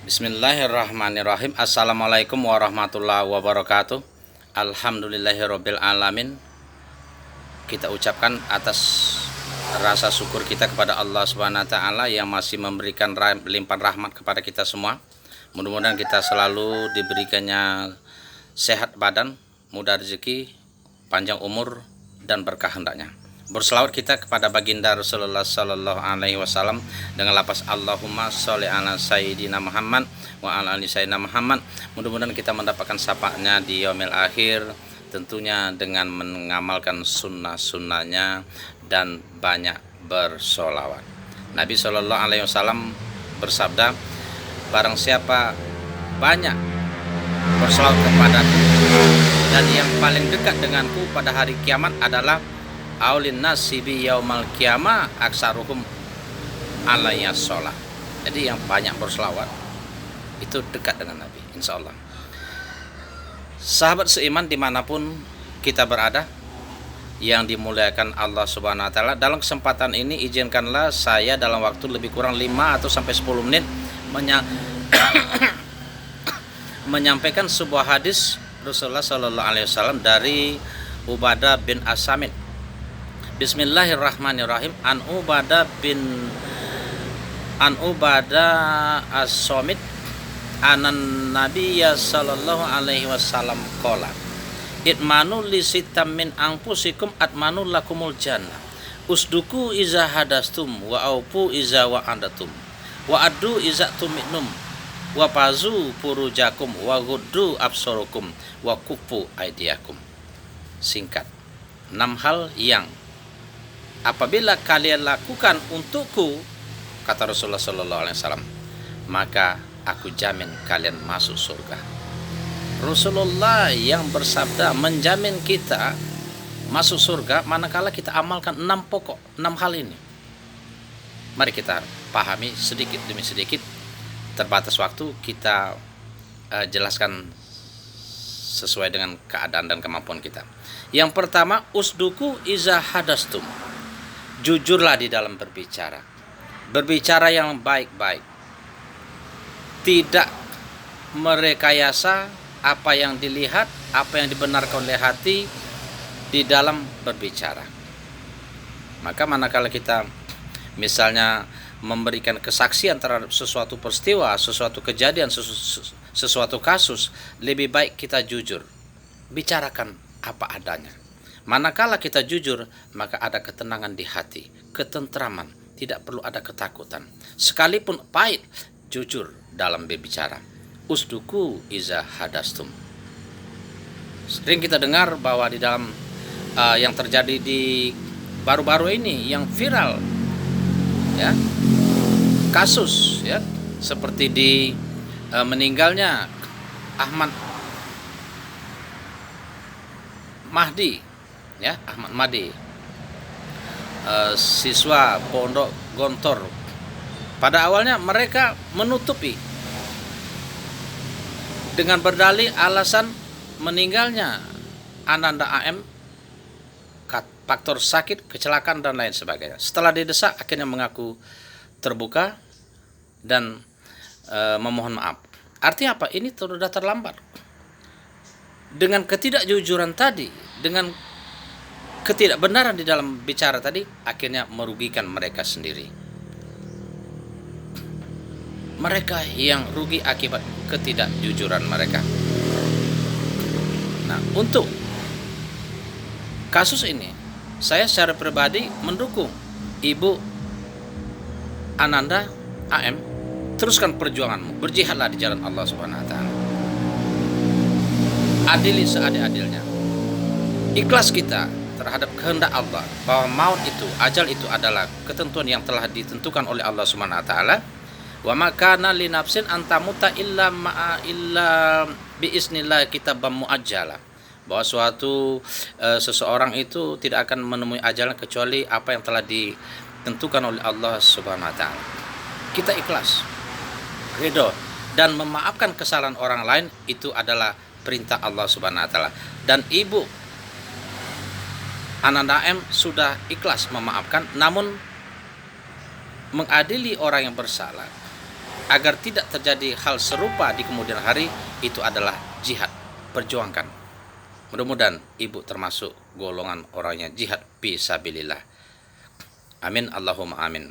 Bismillahirrahmanirrahim. Assalamualaikum warahmatullahi wabarakatuh. Alhamdulillahirabbil alamin. Kita ucapkan atas rasa syukur kita kepada Allah Subhanahu wa taala yang masih memberikan limpahan rahmat kepada kita semua. Mudah-mudahan kita selalu diberikannya sehat badan, mudah rezeki, panjang umur dan berkah hendaknya. Berselawat kita kepada baginda Rasulullah sallallahu alaihi wasallam dengan lafaz Allahumma sholli ala sayyidina Muhammad wa ala ali sayyidina Muhammad. Mudah-mudahan kita mendapatkan syafaatnya di yaumil akhir, tentunya dengan mengamalkan sunnah-sunnahnya dan banyak bersolawat. Nabi sallallahu alaihi wasallam bersabda, barang siapa banyak bersolawat kepadaku dan yang paling dekat denganku pada hari kiamat adalah aulin nasibi yaumal qiyamah aksaruhum alayya sholat. Jadi yang banyak berselawat itu dekat dengan Nabi, insya Allah. Sahabat seiman dimanapun kita berada yang dimuliakan Allah Subhanahu wa taala, dalam kesempatan ini izinkanlah saya dalam waktu lebih kurang 5 atau sampai 10 menit menyampaikan sebuah hadis Rasulullah sallallahu alaihi wasallam dari Ubadah bin As-Samit. Bismillahirrahmanirrahim. An Ubadah As-Samit anan Nabiyya sallallahu alaihi wasallam qala itmanu li sitam min anfusikum atmanu lakumul jannah usduku iza hadastum wa aupu iza wa'adatum wa addu iza tuminum wa pazu purujakum wa guddu absarukum wa kufu aidiakum. Singkat, 6 hal yang apabila kalian lakukan untukku, kata Rasulullah sallallahu alaihi wasallam, maka aku jamin kalian masuk surga. Rasulullah yang bersabda menjamin kita masuk surga manakala kita amalkan 6 hal ini. Mari kita pahami sedikit demi sedikit. Terbatas waktu, kita jelaskan sesuai dengan keadaan dan kemampuan kita. Yang pertama, usduku iza hadastum. Jujurlah di dalam berbicara. Berbicara yang baik-baik. Tidak merekayasa apa yang dilihat, apa yang dibenarkan oleh hati di dalam berbicara. Maka manakala kita misalnya memberikan kesaksian terhadap sesuatu peristiwa, sesuatu kejadian, sesuatu kasus, lebih baik kita jujur. Bicarakan apa adanya. Manakala kita jujur, maka ada ketenangan di hati, ketentraman, tidak perlu ada ketakutan. Sekalipun pahit, jujur dalam berbicara. Usduku iza hadastum. Sering kita dengar bahwa di dalam yang terjadi di baru-baru ini yang viral, ya, kasus, ya, seperti di meninggalnya Ahmad Mahdi, ya, Ahmad Mahdi, siswa Pondok Gontor. Pada awalnya mereka menutupi dengan berdalih alasan meninggalnya Ananda AM faktor sakit, kecelakaan dan lain sebagainya. Setelah didesak akhirnya mengaku terbuka dan memohon maaf. Artinya apa? Ini sudah terlambat. Dengan ketidakjujuran tadi, dengan ketidakbenaran di dalam bicara tadi, akhirnya merugikan mereka sendiri. Mereka yang rugi akibat ketidakjujuran mereka. Nah, untuk kasus ini, saya secara pribadi mendukung Ibu Ananda AM. Teruskan perjuanganmu, berjihadlah di jalan Allah Subhanahu wa taala. Adili seadil-adilnya. Ikhlas kita terhadap kehendak Allah bahwa maut itu, ajal itu adalah ketentuan yang telah ditentukan oleh Allah Subhanahu wa taala. Wa makana li nafsin antamuta illa bi isnillah kitabam muajjala. Bahwa seseorang itu tidak akan menemui ajalnya kecuali apa yang telah ditentukan oleh Allah Subhanahu wa taala. Kita ikhlas, ridho, dan memaafkan kesalahan orang lain itu adalah perintah Allah Subhanahu wa taala. Dan Ibu Ananda M sudah ikhlas memaafkan, namun mengadili orang yang bersalah agar tidak terjadi hal serupa di kemudian hari, itu adalah jihad. Perjuangkan. Mudah-mudahan ibu termasuk golongan orangnya jihad fisabilillah. Amin Allahumma amin.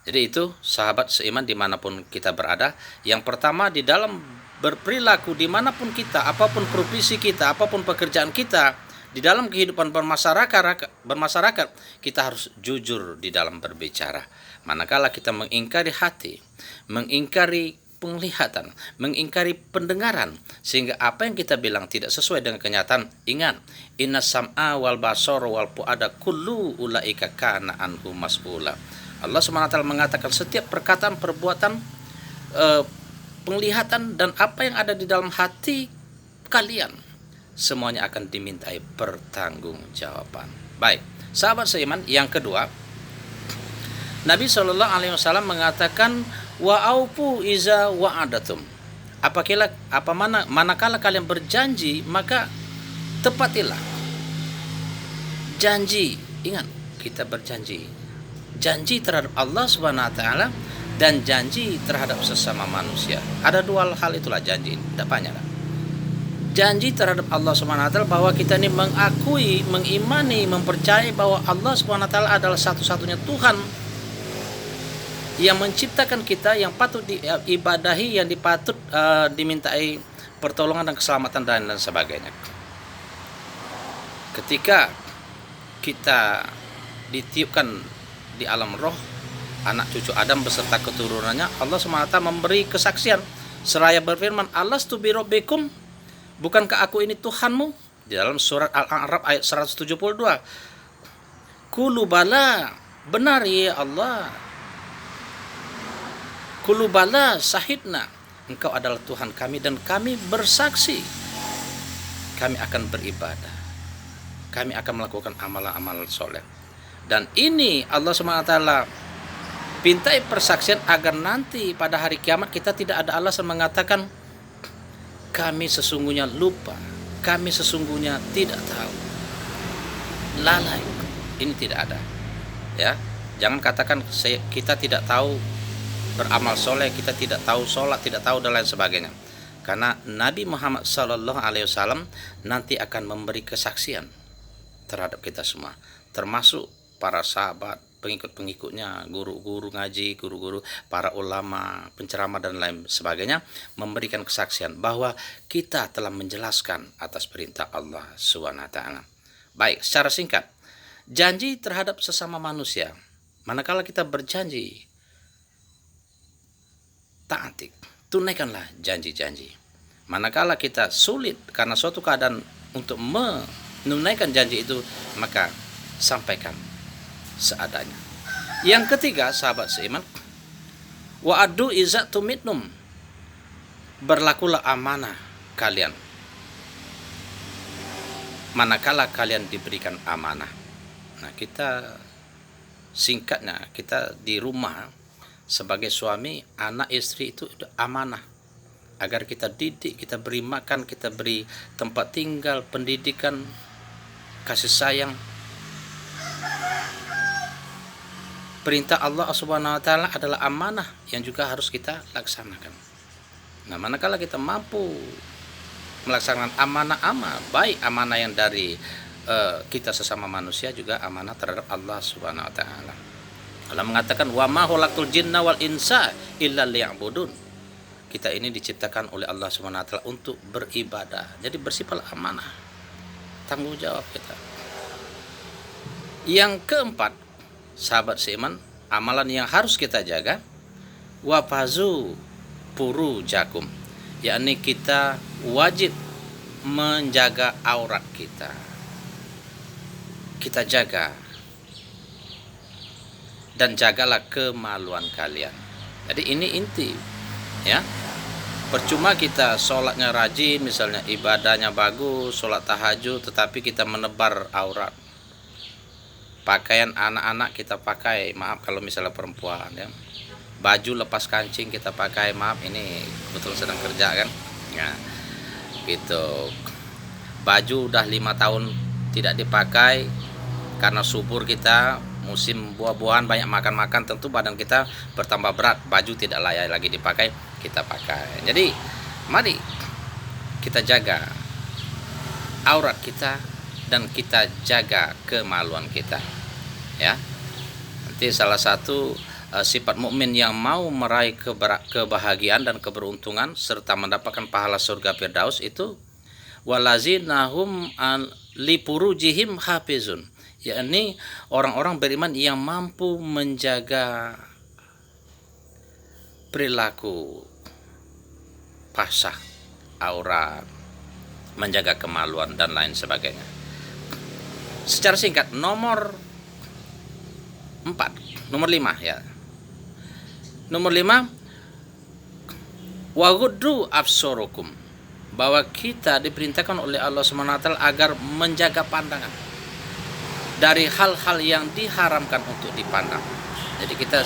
Jadi itu sahabat seiman dimanapun kita berada. Yang pertama, di dalam berperilaku dimanapun kita, apapun profesi kita, apapun pekerjaan kita, di dalam kehidupan bermasyarakat, kita harus jujur di dalam berbicara. Manakala kita mengingkari hati, mengingkari penglihatan, mengingkari pendengaran, sehingga apa yang kita bilang tidak sesuai dengan kenyataan, ingat, inna sam'a wal basar wal fu'ada kullu ulaika kana anhu mas'ula. Allah SWT mengatakan setiap perkataan, perbuatan, penglihatan, dan apa yang ada di dalam hati kalian, semuanya akan dimintai pertanggungjawaban. Baik, sahabat seiman, yang kedua, Nabi SAW mengatakan, wa aufu iza wa'adatum. Manakala kalian berjanji, maka tepatilah janji. Ingat, kita berjanji. Janji terhadap Allah Subhanahu wa taala dan janji terhadap sesama manusia. Ada dua hal itulah janji, tidak banyak. Janji terhadap Allah Subhanahu wa taala bahwa kita ini mengakui, mengimani, mempercayai bahwa Allah Subhanahu wa taala adalah satu-satunya Tuhan yang menciptakan kita, yang patut diibadahi, yang dipatut dimintai pertolongan dan keselamatan dan sebagainya. Ketika kita ditiupkan di alam roh, anak cucu Adam beserta keturunannya, Allah SWT memberi kesaksian seraya berfirman, Alastu bi rabbikum, bukankah aku ini Tuhanmu? Di dalam surat Al-A'raf ayat 172. Qulu bala, benar ya Allah. Qulu bala sahidna, engkau adalah Tuhan kami dan kami bersaksi. Kami akan beribadah, kami akan melakukan amalan-amalan soleh. Dan ini Allah SWT pintai persaksian agar nanti pada hari kiamat kita tidak ada alasan mengatakan kami sesungguhnya lupa, kami sesungguhnya tidak tahu, lalai. Ini tidak ada, ya. Jangan katakan kita tidak tahu beramal soleh, kita tidak tahu sholat, tidak tahu dan lain sebagainya. Karena Nabi Muhammad SAW nanti akan memberi kesaksian terhadap kita semua, termasuk para sahabat, pengikut-pengikutnya, guru-guru ngaji, guru-guru, para ulama, penceramah dan lain sebagainya, memberikan kesaksian bahwa kita telah menjelaskan atas perintah Allah SWT. Baik, secara singkat, janji terhadap sesama manusia. Manakala kita berjanji, taati, tunaikanlah janji-janji. Manakala kita sulit karena suatu keadaan untuk menunaikan janji itu, maka sampaikan seadanya. Yang ketiga, sahabat seiman, wa addu iza tumitnum, berlakulah amanah kalian manakala kalian diberikan amanah. Nah, kita singkatnya, kita di rumah sebagai suami, anak istri itu amanah, agar kita didik, kita beri makan, kita beri tempat tinggal, pendidikan, kasih sayang. Perintah Allah Subhanahu wa taala adalah amanah yang juga harus kita laksanakan. Nah, manakala kita mampu melaksanakan amanah-amanah, baik amanah yang dari kita sesama manusia, juga amanah terhadap Allah Subhanahu wa taala. Allah mengatakan, wa ma khalaqtul jinna wal insa illa liya'budun. Kita ini diciptakan oleh Allah Subhanahu wa taala untuk beribadah. Jadi bersifat amanah, tanggung jawab kita. Yang keempat, sahabat seiman, amalan yang harus kita jaga, wafazu puru jakum, yakni kita wajib menjaga aurat kita. Kita jaga, dan jagalah kemaluan kalian. Jadi ini inti, ya. Percuma kita sholatnya rajin, misalnya ibadahnya bagus, sholat tahajud, tetapi kita menebar aurat. Pakaian anak-anak kita pakai, maaf kalau misalnya perempuan, ya, baju lepas kancing kita pakai, maaf ini betul sedang kerja kan, ya, gitu. Baju udah 5 tahun tidak dipakai karena subur kita, musim buah-buahan, banyak makan-makan, tentu badan kita bertambah berat, baju tidak layak lagi dipakai, kita pakai. Jadi mari kita jaga aurat kita dan kita jaga kemaluan kita, ya. Nanti salah satu sifat mukmin yang mau meraih kebahagiaan dan keberuntungan serta mendapatkan pahala surga Firdaus itu walazinahum li furujihim hafizun, yakni orang-orang beriman yang mampu menjaga perilaku pasah, aurat, menjaga kemaluan dan lain sebagainya. Secara singkat, nomor 5 ya. Nomor 5, waghuddu absarukum, bahwa kita diperintahkan oleh Allah SWT agar menjaga pandangan dari hal-hal yang diharamkan untuk dipandang. Jadi kita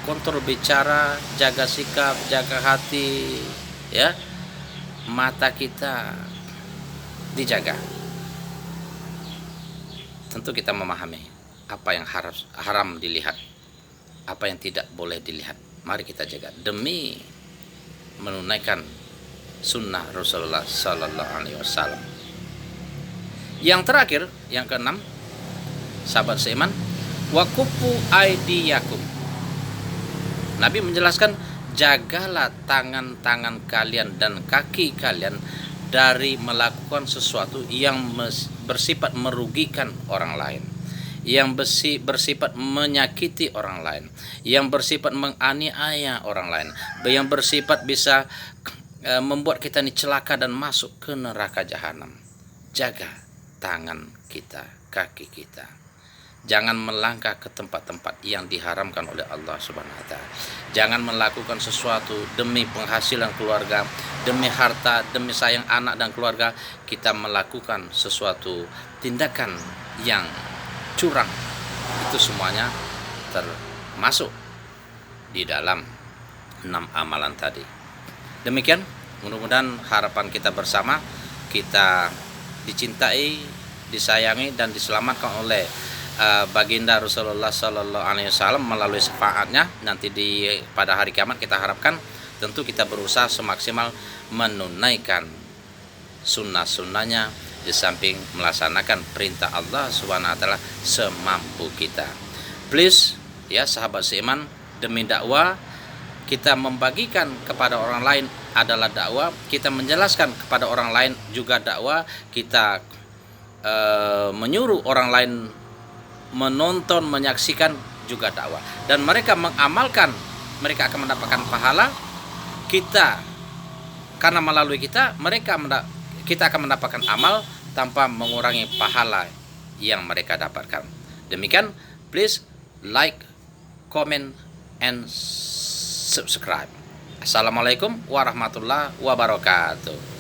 kontrol bicara, jaga sikap, jaga hati, ya. Mata kita dijaga. Tentu kita memahami apa yang haram dilihat, apa yang tidak boleh dilihat. Mari kita jaga demi menunaikan sunnah Rasulullah Sallallahu Alaihi Wasallam. Yang terakhir, yang keenam, sahabat seiman, wakufu aidiyakum. Nabi menjelaskan, jagalah tangan-tangan kalian dan kaki kalian dari melakukan sesuatu yang bersifat merugikan orang lain, yang bersifat menyakiti orang lain, yang bersifat menganiaya orang lain, yang bersifat bisa membuat kita ini celaka dan masuk ke neraka jahanam. Jaga tangan kita, kaki kita. Jangan melangkah ke tempat-tempat yang diharamkan oleh Allah Subhanahu wa taala. Jangan melakukan sesuatu demi penghasilan keluarga, demi harta, demi sayang anak dan keluarga, kita melakukan sesuatu tindakan yang curang. Itu semuanya termasuk di dalam 6 amalan tadi. Demikian, mudah-mudahan harapan kita bersama, kita dicintai, disayangi dan diselamatkan oleh baginda Rasulullah Sallallahu Alaihi Wasallam melalui syafaatnya. Nanti pada hari kiamat kita harapkan tentu kita berusaha semaksimal menunaikan sunnah-sunnahnya di samping melaksanakan perintah Allah Subhanahu wa taala semampu kita. Please ya sahabat seiman, demi dakwah kita membagikan kepada orang lain adalah dakwah, kita menjelaskan kepada orang lain juga dakwah, kita menyuruh orang lain menonton, menyaksikan juga dakwah, dan mereka mengamalkan, mereka akan mendapatkan pahala. Kita karena melalui kita akan mendapatkan amal tanpa mengurangi pahala yang mereka dapatkan. Demikian, please like, comment, and subscribe. Assalamualaikum warahmatullahi wabarakatuh.